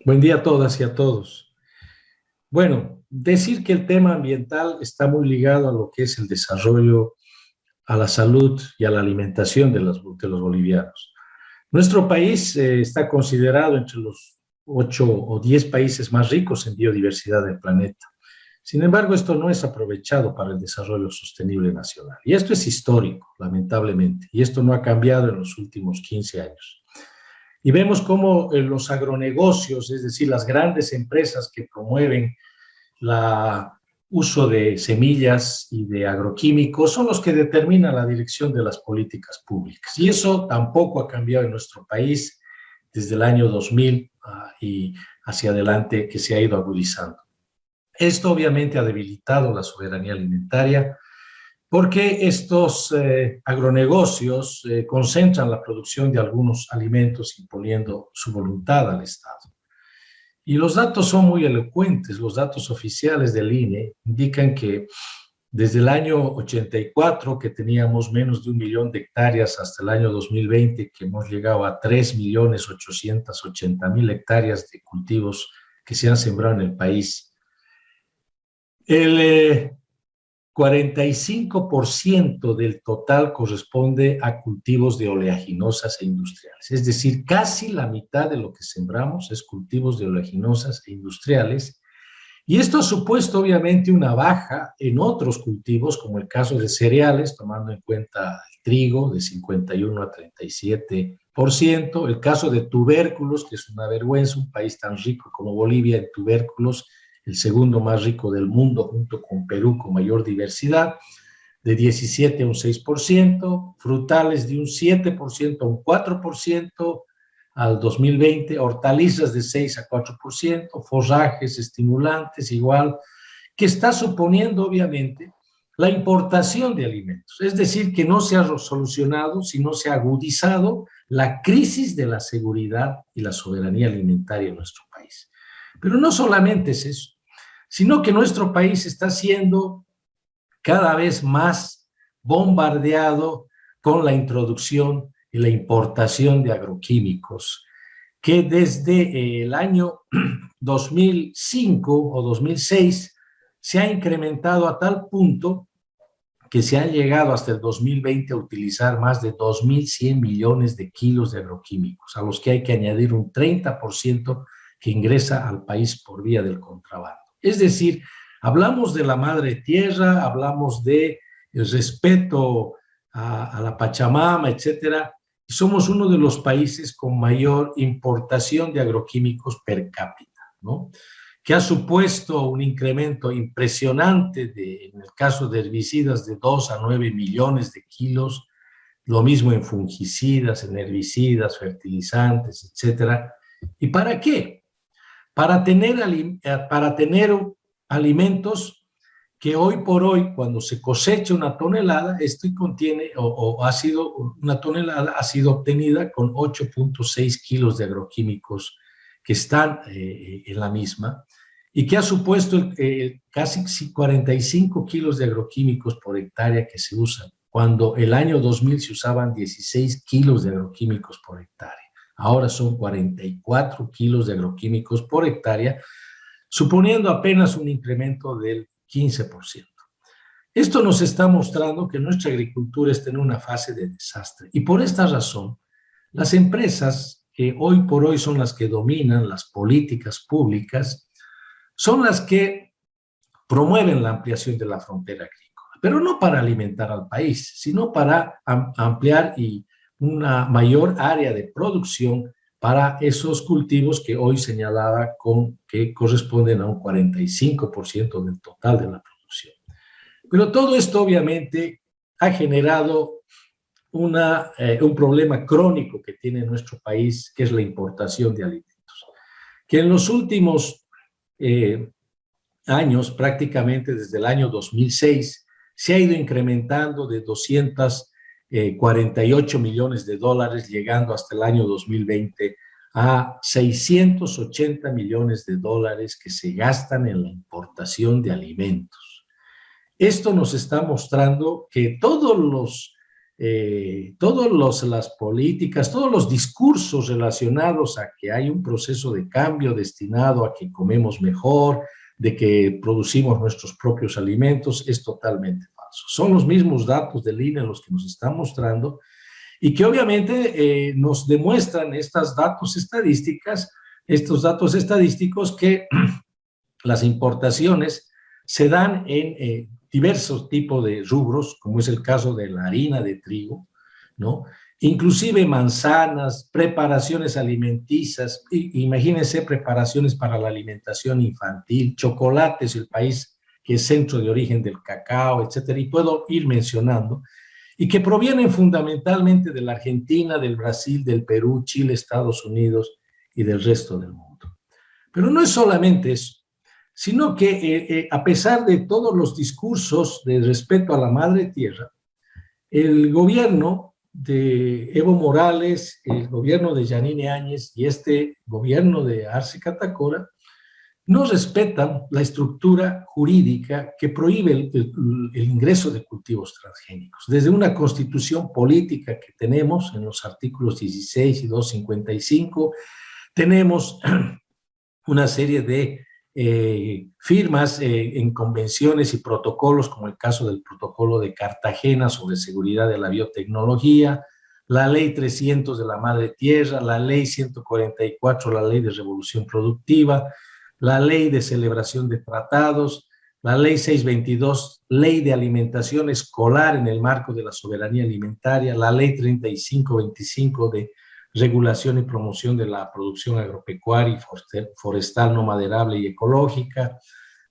Buen día a todas y a todos. Bueno, decir que el tema ambiental está muy ligado a lo que es el desarrollo, a la salud y a la alimentación de los bolivianos. Nuestro país está considerado entre los 8 o 10 países más ricos en biodiversidad del planeta. Sin embargo, esto no es aprovechado para el desarrollo sostenible nacional. Y esto es histórico, lamentablemente, y esto no ha cambiado en los últimos 15 años. Y vemos cómo los agronegocios, es decir, las grandes empresas que promueven el uso de semillas y de agroquímicos, son los que determinan la dirección de las políticas públicas. Y eso tampoco ha cambiado en nuestro país desde el año 2000 y hacia adelante, que se ha ido agudizando. Esto obviamente ha debilitado la soberanía alimentaria, porque estos agronegocios concentran la producción de algunos alimentos imponiendo su voluntad al Estado. Y los datos son muy elocuentes. Los datos oficiales del INE indican que desde el año 84, que teníamos menos de 1 millón de hectáreas, hasta el año 2020, que hemos llegado a 3.880.000 hectáreas de cultivos que se han sembrado en el país. El 45% del total corresponde a cultivos de oleaginosas e industriales. Es decir, casi la mitad de lo que sembramos es cultivos de oleaginosas e industriales. Y esto ha supuesto obviamente una baja en otros cultivos, como el caso de cereales, tomando en cuenta el trigo de 51 a 37%, el caso de tubérculos, que es una vergüenza, un país tan rico como Bolivia en tubérculos, el segundo más rico del mundo, junto con Perú, con mayor diversidad, de 17 a un 6%, frutales de un 7% a un 4% al 2020, hortalizas de 6 a 4%, forrajes, estimulantes igual, que está suponiendo obviamente la importación de alimentos. Es decir, que no se ha solucionado, sino se ha agudizado la crisis de la seguridad y la soberanía alimentaria en nuestro país. Pero no solamente es eso, sino que nuestro país está siendo cada vez más bombardeado con la introducción y la importación de agroquímicos, que desde el año 2005 o 2006 se ha incrementado a tal punto que se han llegado hasta el 2020 a utilizar más de 2.100 millones de kilos de agroquímicos, a los que hay que añadir un 30% que ingresa al país por vía del contrabando. Es decir, hablamos de la madre tierra, hablamos de el respeto a la Pachamama, etcétera, y somos uno de los países con mayor importación de agroquímicos per cápita, ¿no? Que ha supuesto un incremento impresionante en el caso de herbicidas de 2 a 9 millones de kilos, lo mismo en fungicidas, en herbicidas, fertilizantes, etcétera. ¿Y para qué? Para tener alimentos que hoy por hoy, cuando se cosecha una tonelada, esto contiene, o ha sido una tonelada, ha sido obtenida con 8.6 kilos de agroquímicos que están en la misma, y que ha supuesto casi 45 kilos de agroquímicos por hectárea que se usan, cuando el año 2000 se usaban 16 kilos de agroquímicos por hectárea. Ahora son 44 kilos de agroquímicos por hectárea, suponiendo apenas un incremento del 15%. Esto nos está mostrando que nuestra agricultura está en una fase de desastre. Y por esta razón, las empresas que hoy por hoy son las que dominan las políticas públicas, son las que promueven la ampliación de la frontera agrícola, pero no para alimentar al país, sino para ampliar y una mayor área de producción para esos cultivos que hoy señalaba que corresponden a un 45% del total de la producción. Pero todo esto obviamente ha generado un problema crónico que tiene nuestro país, que es la importación de alimentos, que en los últimos años, prácticamente desde el año 2006, se ha ido incrementando de 248 millones de dólares, llegando hasta el año 2020 a 680 millones de dólares que se gastan en la importación de alimentos. Esto nos está mostrando que todos los todas las políticas, todos los discursos relacionados a que hay un proceso de cambio destinado a que comemos mejor, de que producimos nuestros propios alimentos, es totalmente falso. Son los mismos datos del INE los que nos están mostrando y que obviamente nos demuestran estos datos estadísticos que las importaciones se dan en diversos tipos de rubros, como es el caso de la harina de trigo, ¿no? Inclusive manzanas, preparaciones alimenticias, imagínense preparaciones para la alimentación infantil, chocolates, el país que es centro de origen del cacao, etcétera, y puedo ir mencionando, y que provienen fundamentalmente de la Argentina, del Brasil, del Perú, Chile, Estados Unidos y del resto del mundo. Pero no es solamente eso, sino que a pesar de todos los discursos de respeto a la madre tierra, el gobierno de Evo Morales, el gobierno de Yanine Áñez y este gobierno de Arce Catacora no respetan la estructura jurídica que prohíbe el ingreso de cultivos transgénicos. Desde una constitución política que tenemos en los artículos 16 y 255, tenemos una serie de firmas en convenciones y protocolos, como el caso del protocolo de Cartagena sobre seguridad de la biotecnología, la ley 300 de la madre tierra, la ley 144, la ley de revolución productiva, la ley de celebración de tratados, la ley 622, ley de alimentación escolar en el marco de la soberanía alimentaria, la ley 3525 de regulación y promoción de la producción agropecuaria y forestal no maderable y ecológica,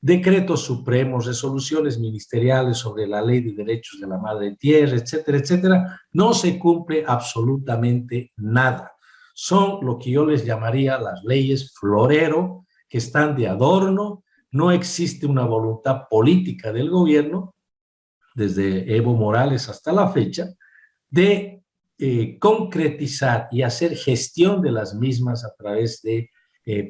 decretos supremos, resoluciones ministeriales sobre la ley de derechos de la madre tierra, etcétera, etcétera. No se cumple absolutamente nada. Son lo que yo les llamaría las leyes florero, que están de adorno. No existe una voluntad política del gobierno, desde Evo Morales hasta la fecha, de concretizar y hacer gestión de las mismas a través de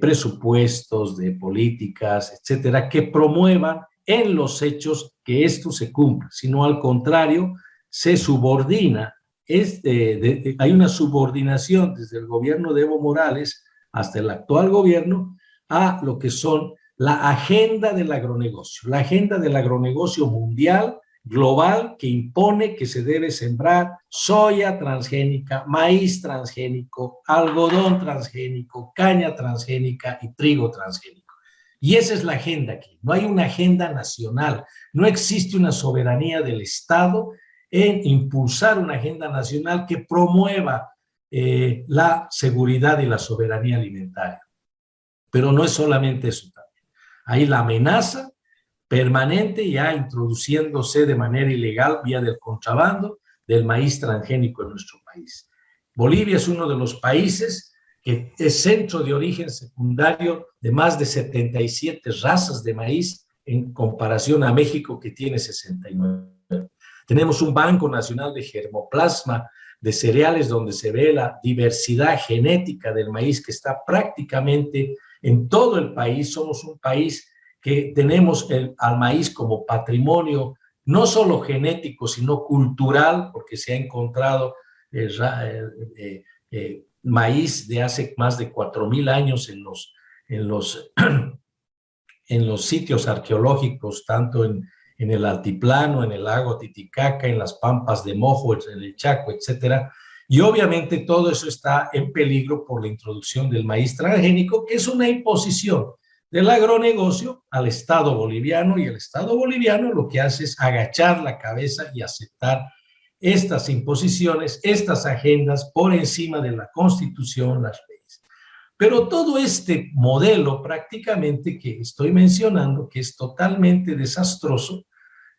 presupuestos, de políticas, etcétera, que promuevan en los hechos que esto se cumpla, sino al contrario, se subordina, hay una subordinación desde el gobierno de Evo Morales hasta el actual gobierno a lo que son la agenda del agronegocio mundial, global, que impone que se debe sembrar soya transgénica, maíz transgénico, algodón transgénico, caña transgénica y trigo transgénico. Y esa es la agenda aquí. No hay una agenda nacional, no existe una soberanía del Estado en impulsar una agenda nacional que promueva la seguridad y la soberanía alimentaria. Pero no es solamente eso también. Hay la amenaza permanente ya introduciéndose de manera ilegal vía del contrabando del maíz transgénico en nuestro país. Bolivia es uno de los países que es centro de origen secundario de más de 77 razas de maíz en comparación a México, que tiene 69. Tenemos un Banco Nacional de Germoplasma de cereales donde se ve la diversidad genética del maíz que está prácticamente en todo el país. Somos un país que tenemos al maíz como patrimonio, no solo genético, sino cultural, porque se ha encontrado maíz de hace más de 4.000 años en los sitios arqueológicos, tanto en el altiplano, en el lago Titicaca, en las pampas de Mojo, en el Chaco, etcétera. Y obviamente todo eso está en peligro por la introducción del maíz transgénico, que es una imposición del agronegocio al Estado boliviano, y el Estado boliviano lo que hace es agachar la cabeza y aceptar estas imposiciones, estas agendas por encima de la Constitución, las leyes. Pero todo este modelo prácticamente que estoy mencionando, que es totalmente desastroso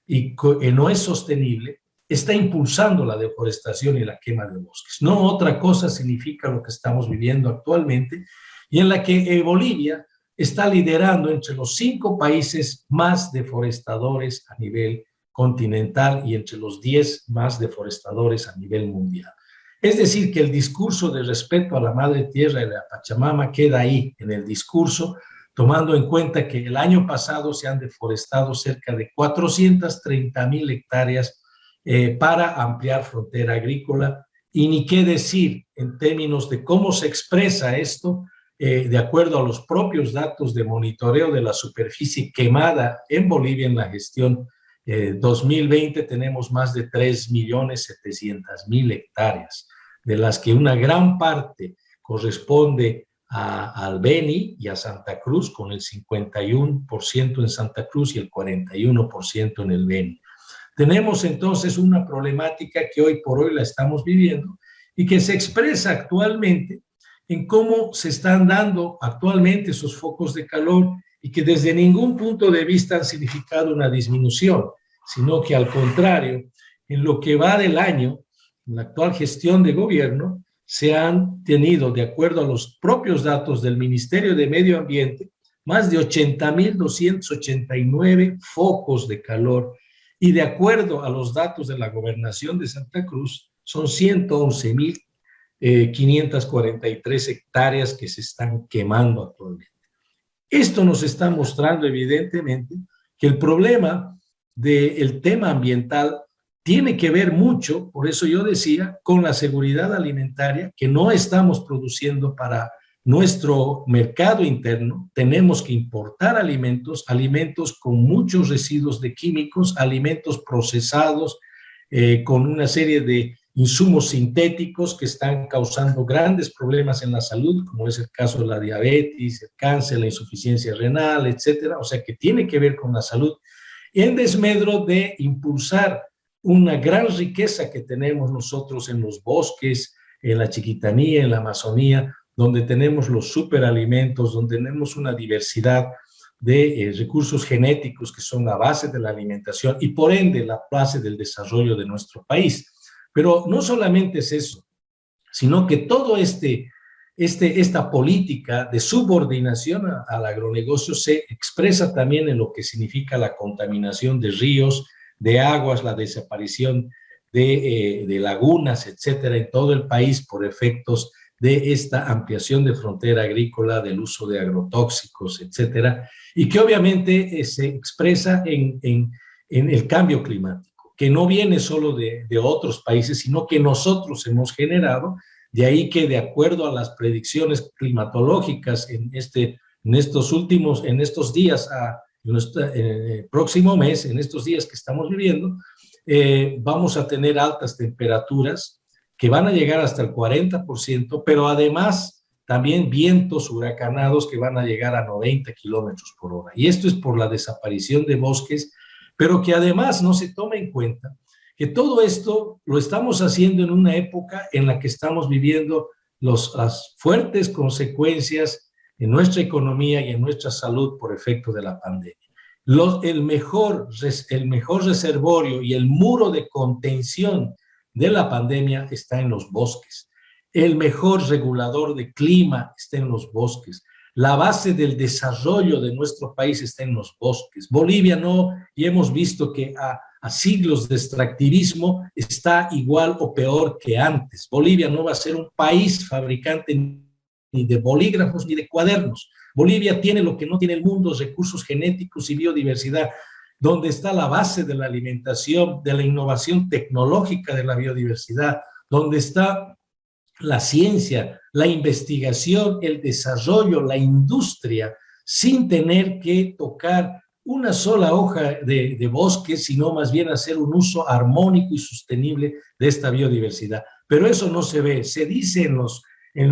y que no es sostenible, está impulsando la deforestación y la quema de bosques. No otra cosa significa lo que estamos viviendo actualmente, y en la que Bolivia está liderando entre los 5 países más deforestadores a nivel continental y entre los 10 más deforestadores a nivel mundial. Es decir, que el discurso de respeto a la madre tierra y la Pachamama queda ahí en el discurso, tomando en cuenta que el año pasado se han deforestado cerca de 430.000 hectáreas para ampliar frontera agrícola. Y ni qué decir en términos de cómo se expresa esto, de acuerdo a los propios datos de monitoreo de la superficie quemada en Bolivia en la gestión 2020, tenemos más de 3.700.000 hectáreas, de las que una gran parte corresponde al Beni y a Santa Cruz, con el 51% en Santa Cruz y el 41% en el Beni. Tenemos entonces una problemática que hoy por hoy la estamos viviendo y que se expresa actualmente en cómo se están dando actualmente esos focos de calor y que desde ningún punto de vista han significado una disminución, sino que al contrario, en lo que va del año, en la actual gestión de gobierno, se han tenido, de acuerdo a los propios datos del Ministerio de Medio Ambiente, más de 80.289 focos de calor, y de acuerdo a los datos de la Gobernación de Santa Cruz, son 111.543 hectáreas que se están quemando actualmente. Esto nos está mostrando evidentemente que el problema del tema ambiental tiene que ver mucho, por eso yo decía, con la seguridad alimentaria, que no estamos produciendo para nuestro mercado interno, tenemos que importar alimentos con muchos residuos de químicos, alimentos procesados, con una serie de insumos sintéticos que están causando grandes problemas en la salud, como es el caso de la diabetes, el cáncer, la insuficiencia renal, etcétera. O sea, que tiene que ver con la salud, en desmedro de impulsar una gran riqueza que tenemos nosotros en los bosques, en la Chiquitanía, en la Amazonía, donde tenemos los superalimentos, donde tenemos una diversidad de recursos genéticos que son la base de la alimentación y por ende la base del desarrollo de nuestro país. Pero no solamente es eso, sino que todo esta política de subordinación al agronegocio se expresa también en lo que significa la contaminación de ríos, de aguas, la desaparición de lagunas, etcétera, en todo el país por efectos de esta ampliación de frontera agrícola, del uso de agrotóxicos, etcétera, y que obviamente se expresa en el cambio climático, que no viene solo de otros países, sino que nosotros hemos generado. De ahí que, de acuerdo a las predicciones climatológicas en estos días, en el próximo mes, en estos días que estamos viviendo, vamos a tener altas temperaturas que van a llegar hasta el 40%, pero además también vientos huracanados que van a llegar a 90 kilómetros por hora. Y esto es por la desaparición de bosques, pero que además no se toma en cuenta que todo esto lo estamos haciendo en una época en la que estamos viviendo las fuertes consecuencias en nuestra economía y en nuestra salud por efecto de la pandemia. El mejor reservorio y el muro de contención de la pandemia está en los bosques. El mejor regulador de clima está en los bosques. La base del desarrollo de nuestro país está en los bosques. Bolivia no, y hemos visto que a siglos de extractivismo está igual o peor que antes. Bolivia no va a ser un país fabricante ni de bolígrafos ni de cuadernos. Bolivia tiene lo que no tiene el mundo: recursos genéticos y biodiversidad, donde está la base de la alimentación, de la innovación tecnológica de la biodiversidad, donde está la ciencia, la investigación, el desarrollo, la industria, sin tener que tocar una sola hoja de bosque, sino más bien hacer un uso armónico y sostenible de esta biodiversidad. Pero eso no se ve, se dice en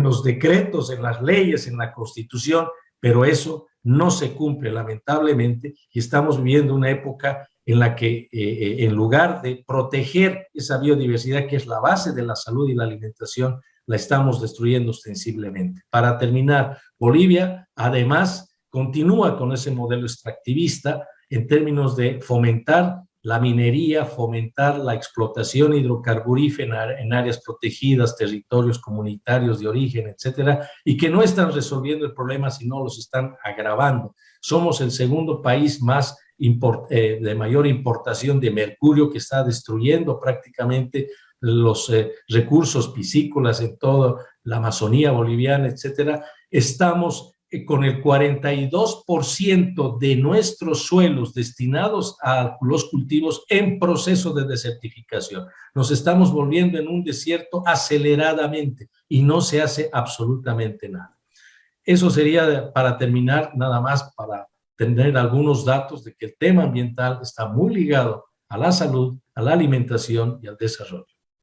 los decretos, en las leyes, en la Constitución, pero eso no se cumple, lamentablemente, y estamos viviendo una época en la que en lugar de proteger esa biodiversidad que es la base de la salud y la alimentación, la estamos destruyendo ostensiblemente. Para terminar, Bolivia además continúa con ese modelo extractivista en términos de fomentar la minería, fomentar la explotación hidrocarburífera en áreas protegidas, territorios comunitarios de origen, etcétera, y que no están resolviendo el problema, sino los están agravando. Somos el segundo país de mayor importación de mercurio, que está destruyendo prácticamente los recursos piscícolas en toda la Amazonía boliviana, etcétera. Estamos con el 42% de nuestros suelos destinados a los cultivos en proceso de desertificación. Nos estamos volviendo en un desierto aceleradamente y no se hace absolutamente nada. Eso sería para terminar, nada más para tener algunos datos de que el tema ambiental está muy ligado a la salud, a la alimentación y al desarrollo.